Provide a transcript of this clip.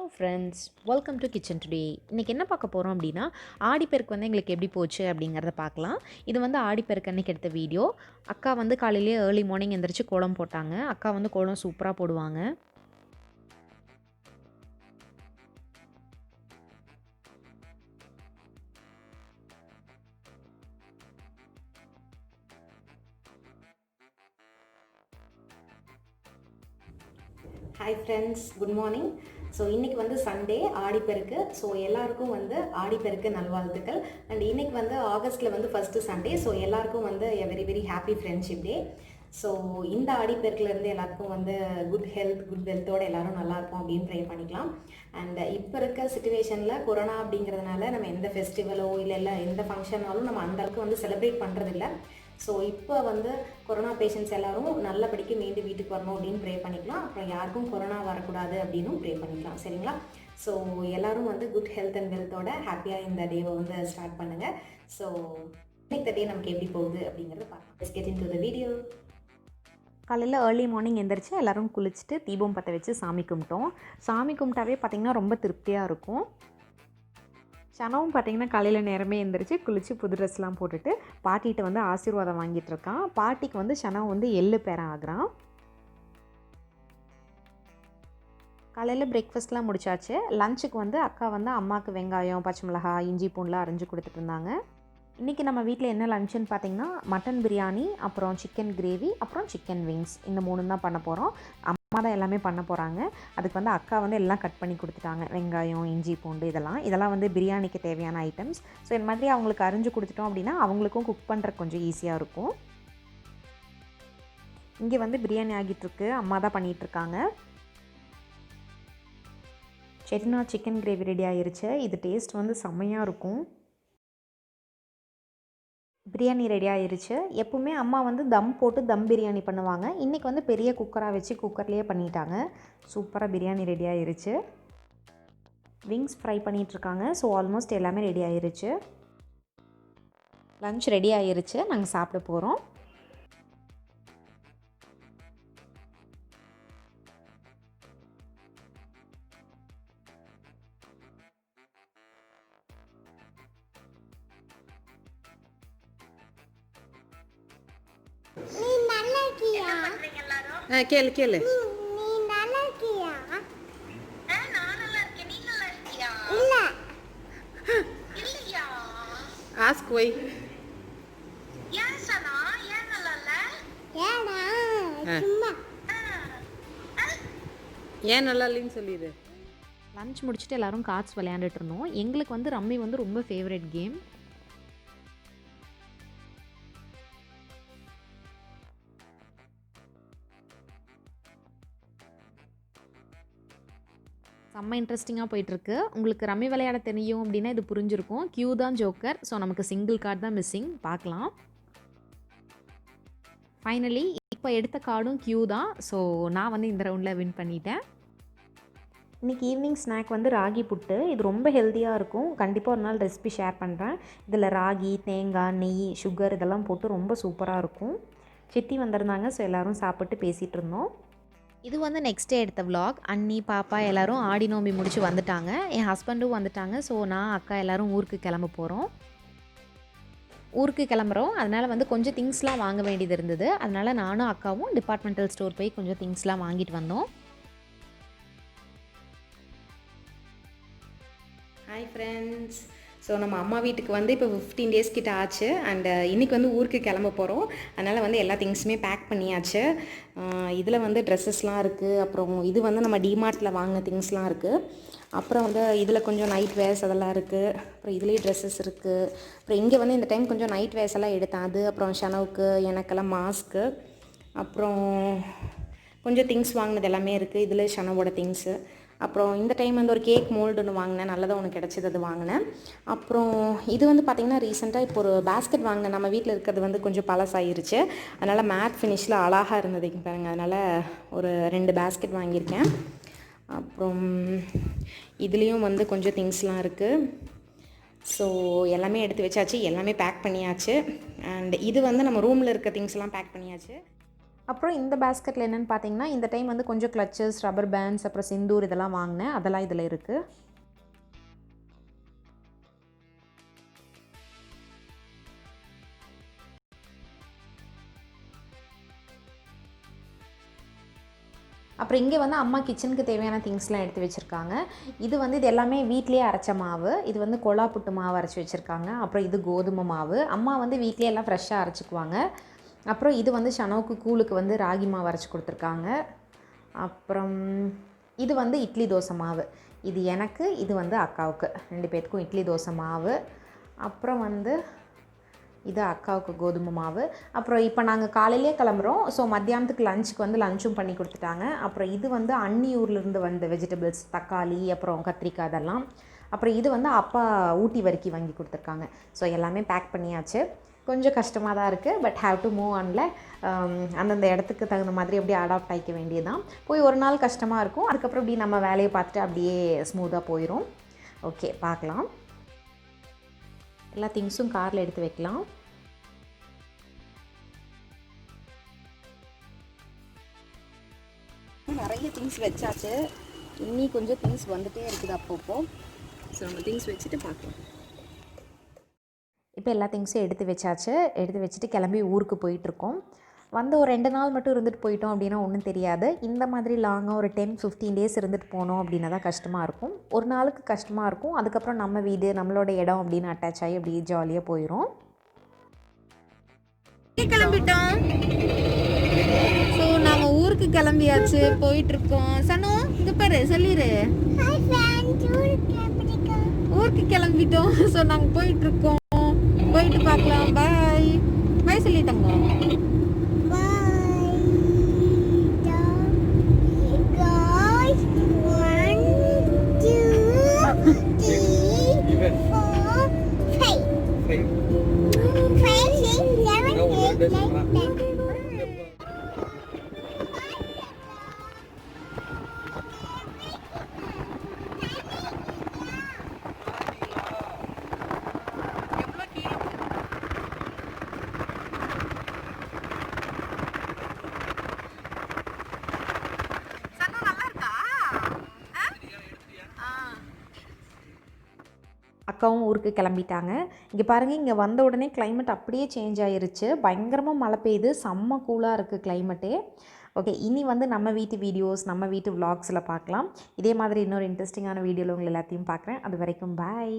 Hello friends, welcome to kitchen today. இன்றைக்கி என்ன பார்க்க போகிறோம் அப்படின்னா, ஆடிப்பெருக்கு வந்து எங்களுக்கு எப்படி போச்சு அப்படிங்கிறத பார்க்கலாம். இது வந்து ஆடிப்பெருக்கு அன்றைக்கி எடுத்த வீடியோ. அக்கா வந்து காலையிலேயே ஏர்லி மார்னிங் எந்திரிச்சு கோலம் போட்டாங்க. அக்கா வந்து கோலம் சூப்பராக போடுவாங்க. Hi friends, good morning. So இன்றைக்கி வந்து சண்டே, ஆடிப்பெருக்கு. ஸோ எல்லாருக்கும் வந்து ஆடிப்பெருக்கு நல்வாழ்த்துக்கள். அண்ட் இன்றைக்கி வந்து ஆகஸ்ட்டில் வந்து ஃபஸ்ட்டு சண்டே. ஸோ எல்லாருக்கும் வந்து a very very happy friendship day. So இந்த ஆடிப்பெருக்குலேருந்து எல்லாருக்கும் வந்து குட் ஹெல்த், குட் வெல்த்தோடு எல்லோரும் நல்லாயிருக்கும் அப்படின்னு ப்ரே பண்ணிக்கலாம். அண்ட் இப்போ இருக்க சுச்சுவேஷனில் கொரோனா அப்படிங்கிறதுனால நம்ம எந்த ஃபெஸ்டிவலோ இல்லை எந்த ஃபங்க்ஷனாலும் நம்ம அந்தளவுக்கு வந்து செலிப்ரேட் பண்ணுறதில்ல. ஸோ இப்போ வந்து கொரோனா பேஷண்ட்ஸ் எல்லோரும் நல்லபடிக்கு மீண்டு வீட்டுக்கு வரணும் அப்படின்னு ப்ரே பண்ணிக்கலாம். அப்புறம் யாருக்கும் கொரோனா வரக்கூடாது அப்படின்னும் ப்ரே பண்ணிக்கலாம். சரிங்களா? ஸோ எல்லோரும் வந்து குட் ஹெல்த் அண்ட் வெல்த்தோட ஹாப்பியாக இந்த டேவை வந்து ஸ்டார்ட் பண்ணுங்கள். ஸோ இன்னைக்கு டே நமக்கு எப்படி போகுது அப்படிங்கிறத பார்க்கலாம். Let's get into the video. காலையில் ஏர்லி மார்னிங் எந்திரிச்சு எல்லோரும் குளிச்சுட்டு தீபம் பற்ற வச்சு சாமி கும்பிட்டோம். சாமி கும்பிட்டாவே பார்த்திங்கன்னா ரொம்ப திருப்தியாக இருக்கும். சனவும் பார்த்திங்கன்னா காலையில் நேரமே எழுந்திரிச்சு குளித்து புது ட்ரெஸ்லாம் போட்டுட்டு பாட்டிகிட்ட வந்து ஆசீர்வாதம் வாங்கிட்டு இருக்கான். பாட்டிக்கு வந்து சனவு வந்து எள்ளு பேரன் ஆகுறான். காலையில் பிரேக்ஃபாஸ்ட்லாம் முடிச்சாச்சு. லஞ்சுக்கு வந்து அக்கா வந்து அம்மாவுக்கு வெங்காயம், பச்சை மிளகாய், இஞ்சி பூண்டுலாம் அரைஞ்சி கொடுத்துட்டு இருந்தாங்க. இன்றைக்கி நம்ம வீட்டில் என்ன லஞ்சுன்னு பார்த்திங்கன்னா மட்டன் பிரியாணி, அப்புறம் சிக்கன் கிரேவி, அப்புறம் சிக்கன் விங்ஸ், இந்த 3 தான் பண்ண போகிறோம். அம்மா தான் எல்லாமே பண்ண போகிறாங்க. அதுக்கு வந்து அக்கா வந்து எல்லாம் கட் பண்ணி கொடுத்துட்டாங்க. வெங்காயம், இஞ்சி பூண்டு இதெல்லாம் வந்து பிரியாணிக்கு தேவையான ஐட்டம்ஸ். ஸோ இந்த மாதிரி அவங்களுக்கு அரிஞ்சு கொடுத்துட்டோம் அப்படின்னா அவங்களுக்கும் குக் பண்ணுறக்கு கொஞ்சம் ஈஸியாக இருக்கும். இங்கே வந்து பிரியாணி ஆகிட்டுருக்கு. அம்மா தான் பண்ணிகிட்ருக்காங்க. செட்டிநாட் சிக்கன் கிரேவி ரெடி ஆகிருச்சு. இது டேஸ்ட் வந்து செம்மையாக இருக்கும். பிரியாணி ரெடி ஆகிருச்சு. எப்பவுமே அம்மா வந்து தம் போட்டு தம் பிரியாணி பண்ணுவாங்க. இன்றைக்கி வந்து பெரிய குக்கராக வச்சு குக்கர்லேயே பண்ணிட்டாங்க. சூப்பராக பிரியாணி ரெடி ஆகிருச்சு. விங்ஸ் ஃப்ரை பண்ணிகிட்ருக்காங்க. ஸோ ஆல்மோஸ்ட் எல்லாமே ரெடி ஆகிருச்சு. லன்ச் ரெடி ஆகிருச்சு. நாங்கள் சாப்பிட போகிறோம். நீ நல்லா இருக்கியா? கேளு கேளு. நீ நல்லா இருக்கியா? நான் நல்லா இருக்கேன். நீ நல்லா இருக்கியா? இல்ல. இல்லையா? ஆஸ்க் வை. ஏன் சனா? ஏன் நல்லா இல்ல? ஏடா சும்மா. ஏன் நல்லா இல்லைன்னு சொல்லிடு. லன்ச் முடிச்சுட்டு எல்லோரும் கார்ட்ஸ் விளையாண்டுட்டு இருந்தோம். எங்களுக்கு வந்து ரம்மி வந்து ரொம்ப ஃபேவரட் கேம். செம்ம இன்ட்ரெஸ்டிங்காக போயிட்டுருக்கு. உங்களுக்கு ரம்மி விளையாட தெரியும் அப்படின்னா இது புரிஞ்சிருக்கும். கியூ தான் ஜோக்கர். ஸோ நமக்கு சிங்கிள் கார்டு தான் மிஸ்ஸிங். பார்க்கலாம். ஃபைனலி இப்போ எடுத்த கார்டும் கியூ தான். ஸோ நான் வந்து இந்த ரவுண்டில் வின் பண்ணிட்டேன். இன்றைக்கி ஈவினிங் ஸ்நாக் வந்து ராகி புட்டு. இது ரொம்ப ஹெல்த்தியாக இருக்கும். கண்டிப்பாக ஒரு நாள் ரெசிபி ஷேர் பண்ணுறேன். இதில் ராகி, தேங்காய், நெய், சுகர் இதெல்லாம் போட்டு ரொம்ப சூப்பராக இருக்கும். சித்தி வந்திருந்தாங்க. ஸோ எல்லோரும் சாப்பிட்டு பேசிகிட்டு இருந்தோம். இது வந்து நெக்ஸ்ட் டே எடுத்த விலாக். அண்ணி, பாப்பா எல்லோரும் ஆடி நோம்பி முடிச்சு வந்துட்டாங்க. என் ஹஸ்பண்டும் வந்துட்டாங்க. ஸோ நான், அக்கா எல்லோரும் ஊருக்கு கிளம்ப போகிறோம். ஊருக்கு கிளம்புறோம். அதனால் வந்து கொஞ்சம் திங்ஸ்லாம் வாங்க வேண்டியது இருந்தது. அதனால் நானும் அக்காவும் டிபார்ட்மெண்டல் ஸ்டோர் போய் கொஞ்சம் திங்ஸ்லாம் வாங்கிட்டு வந்தோம். Hi friends. ஸோ நம்ம அம்மா வீட்டுக்கு வந்து இப்போ 15 டேஸ் கிட்ட ஆச்சு. அண்ட் இன்றைக்கி வந்து ஊருக்கு கிளம்ப போகிறோம். அதனால் வந்து எல்லா திங்ஸுமே பேக் பண்ணியாச்சு. இதில் வந்து ட்ரெஸ்ஸஸ்லாம் இருக்குது. அப்புறம் இது வந்து நம்ம டிமார்ட்டில் வாங்கின திங்ஸ்லாம் இருக்குது. அப்புறம் வந்து இதில் கொஞ்சம் நைட் வேர்ஸ் அதெல்லாம் இருக்குது. அப்புறம் இதுலேயே ட்ரெஸ்ஸஸ் இருக்குது. அப்புறம் இங்கே வந்து இந்த டைம் கொஞ்சம் நைட் வேர்ஸ் எல்லாம் எடுத்தேன். அது அப்புறம் ஷனவுக்கு எனக்கெல்லாம் மாஸ்க்கு, அப்புறம் கொஞ்சம் திங்ஸ் வாங்கினது எல்லாமே இருக்குது. இதில் ஷனவோட திங்ஸு. அப்புறம் இந்த டைம் வந்து ஒரு கேக் மோல்டு ஒன்று வாங்கினேன். நல்லதாக ஒன்று கிடச்சிது, அது வாங்கினேன். அப்புறம் இது வந்து பார்த்திங்கன்னா ரீசெண்டாக இப்போ ஒரு பேஸ்கெட் வாங்கினேன். நம்ம வீட்டில் இருக்கிறது வந்து கொஞ்சம் பழசாயிருச்சு. அதனால் மேட் ஃபினிஷில் அழகாக இருந்தது பாருங்கள். அதனால் ஒரு 2 பேஸ்கெட் வாங்கியிருக்கேன். அப்புறம் இதுலேயும் வந்து கொஞ்சம் திங்ஸ்லாம் இருக்குது. ஸோ எல்லாமே எடுத்து வச்சாச்சு. எல்லாமே பேக் பண்ணியாச்சு. அண்ட் இது வந்து நம்ம ரூமில் இருக்க திங்ஸ்லாம் பேக் பண்ணியாச்சு. அப்புறம் இந்த பேஸ்கெட்டில் என்னென்னு பார்த்தீங்கன்னா, இந்த டைம் வந்து கொஞ்சம் கிளச்சஸ், ரப்பர் பேண்ட்ஸ், அப்புறம் சிந்தூர் இதெல்லாம் வாங்கினேன். அதெல்லாம் இதில் இருக்குது. அப்புறம் இங்கே வந்து அம்மா கிச்சனுக்கு தேவையான திங்ஸ்லாம் எடுத்து வச்சுருக்காங்க. இது எல்லாமே வீட்லேயே அரைச்ச மாவு. இது வந்து கொழா புட்டு மாவு அரைச்சி வச்சுருக்காங்க. அப்புறம் இது கோதுமை மாவு. அம்மா வந்து வீட்லேயே எல்லாம் ஃப்ரெஷ்ஷாக அரைச்சிக்குவாங்க. அப்புறம் இது வந்து ஷனோக்கு கூழுக்கு வந்து ராகி மாவு அரைச்சி கொடுத்துருக்காங்க. அப்புறம் இது வந்து இட்லி தோசை மாவு. இது எனக்கு, இது வந்து அக்காவுக்கு 2 பேத்துக்கும் இட்லி தோசை மாவு. அப்புறம் வந்து இது அக்காவுக்கு கோதுமை மாவு. அப்புறம் இப்போ நாங்கள் காலையிலே கிளம்புறோம். ஸோ மத்தியானத்துக்கு லஞ்சுக்கு வந்து லஞ்சும் பண்ணி கொடுத்துட்டாங்க. அப்புறம் இது வந்து அன்னியூர்லேருந்து வந்த வெஜிடபிள்ஸ், தக்காளி, அப்புறம் கத்திரிக்காய் அதெல்லாம். அப்புறம் இது வந்து அப்பா ஊட்டி வறுக்கி வாங்கி கொடுத்துருக்காங்க. ஸோ எல்லாமே பேக் பண்ணியாச்சு. கொஞ்சம் கஷ்டமாக தான் இருக்குது. பட் ஹேவ் டு மூவ் ஆனில் அந்தந்த இடத்துக்கு தகுந்த மாதிரி அப்படியே அடாப்ட் ஆகிக்க வேண்டியது தான். போய் ஒரு நாள் கஷ்டமாக இருக்கும். அதுக்கப்புறம் இப்படி நம்ம வேலையை பார்த்துட்டு அப்படியே ஸ்மூத்தாக போயிடும். ஓகே, பார்க்கலாம். எல்லா திங்ஸும் காரில் எடுத்து வைக்கலாம். நிறைய திங்ஸ் வச்சாச்சு. இன்னி கொஞ்சம் திங்ஸ் வந்துகிட்டே இருக்குது அப்பப்போ. ஸோ நம்ம திங்ஸ் வச்சுட்டு பார்க்கலாம். இப்போ எல்லா திங்ஸும் எடுத்து வச்சாச்சு. எடுத்து வச்சுட்டு கிளம்பி ஊருக்கு போயிட்டுருக்கோம். வந்து ஒரு 2 நாள் மட்டும் இருந்துட்டு போயிட்டோம் அப்படின்னா ஒன்றும் தெரியாது. இந்த மாதிரி லாங்காக ஒரு 10-15 டேஸ் இருந்துட்டு போனோம் அப்படின்னா தான் கஷ்டமாக இருக்கும். ஒரு நாளுக்கு கஷ்டமாக இருக்கும். அதுக்கப்புறம் நம்ம வீடு, நம்மளோட இடம் அப்படின்னு அட்டாச் ஆகி அப்படியே ஜாலியாக போயிடும். கிளம்பிட்டோம். ஸோ நாங்கள் ஊருக்கு கிளம்பியாச்சு, போயிட்டுருக்கோம். சனோ இங்கே பாரு, சொல்லிடு. ஊருக்கு கிளம்பிட்டோம். ஸோ நாங்கள் போயிட்டுருக்கோம். போயிட்டு பார்க்கலாம். பாய் பாய் சொல்லிட்டாங்க. அக்காவும் ஊருக்கு கிளம்பிட்டாங்க. இங்கே பாருங்கள், இங்கே வந்த உடனே கிளைமேட் அப்படியே சேஞ்ச் ஆயிருச்சு. பயங்கரமாக மழை பெய்யுது. செம்ம கூலாக இருக்குது கிளைமேட்டே. ஓகே, இனி வந்து நம்ம வீட்டு வீடியோஸ், நம்ம வீட்டு விலாக்ஸில் பார்க்கலாம். இதே மாதிரி இன்னொரு இன்ட்ரெஸ்டிங்கான வீடியோவில் உங்களை எல்லாத்தையும் பார்க்குறேன். அது வரைக்கும் பாய்.